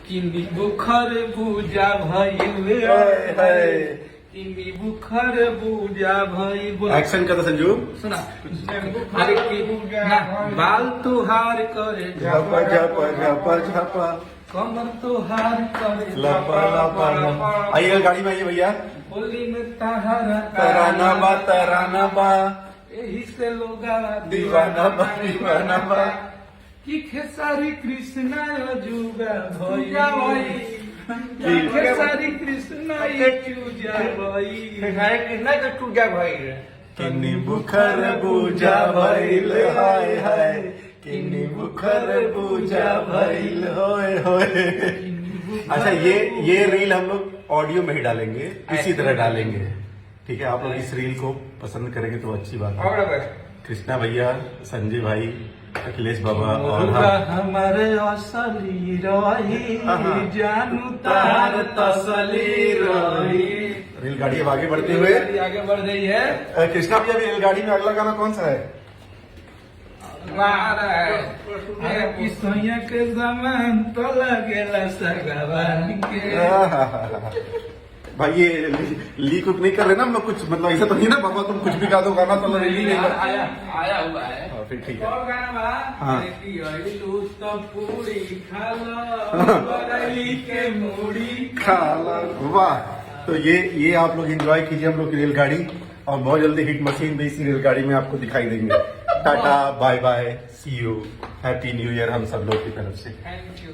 किनी बुखर बुझा भइल किनी बुखर बुझा भइल। एक्शन कर संजू। सुना अरे की ना बाल तुहार करे झपा झपा झपा झपा कमर तुहार करे लपा लपा लपा। आइए गाड़ी में आइए भैया। होली में तहारा तराना बा यही से लोग दीवाना बा कि खेसारी कृष्णा अजूबा भई खेसारी कृष्णा चूजा भई किन्नी बुखर बुझा भइल हाय हाय किन्नी बुखर बुझा भइल होए होए। अच्छा ये रील हम लोग ऑडियो में ही डालेंगे, इसी तरह डालेंगे, ठीक है। आप लोग इस रील को पसंद करेंगे तो अच्छी बात है। कृष्णा भैया, संजय भाई, अखिलेश बाबा और हमारे असली रही जानू तार तसली रही। रेलगाड़ी अब आगे बढ़ते हुए आगे बढ़ रही है। कृष्णा भैया भी रेलगाड़ी में अगला गाना कौन सा है? किसोया के जमान तो लगेला सगवान के। भाई ये लीक उक नहीं कर रहे ना हम लोग कुछ, मतलब ऐसा तो नहीं ना बाबा तुम कुछ भी गा दो गाना तो रिलीज नहीं आया हुआ है। फिर ठीक है। और गाना बा हाँ। तू तो पूरी खा लो बरई के मूड़ी खाला। वाह, तो ये आप लोग एंजॉय कीजिए हम लोग की रेलगाड़ी, और बहुत जल्दी हिट मशीन भी इसी रेलगाड़ी में आपको दिखाई देंगे। Tata bye bye, see you, happy new year हम सब लोग की तरफ से। Thank you.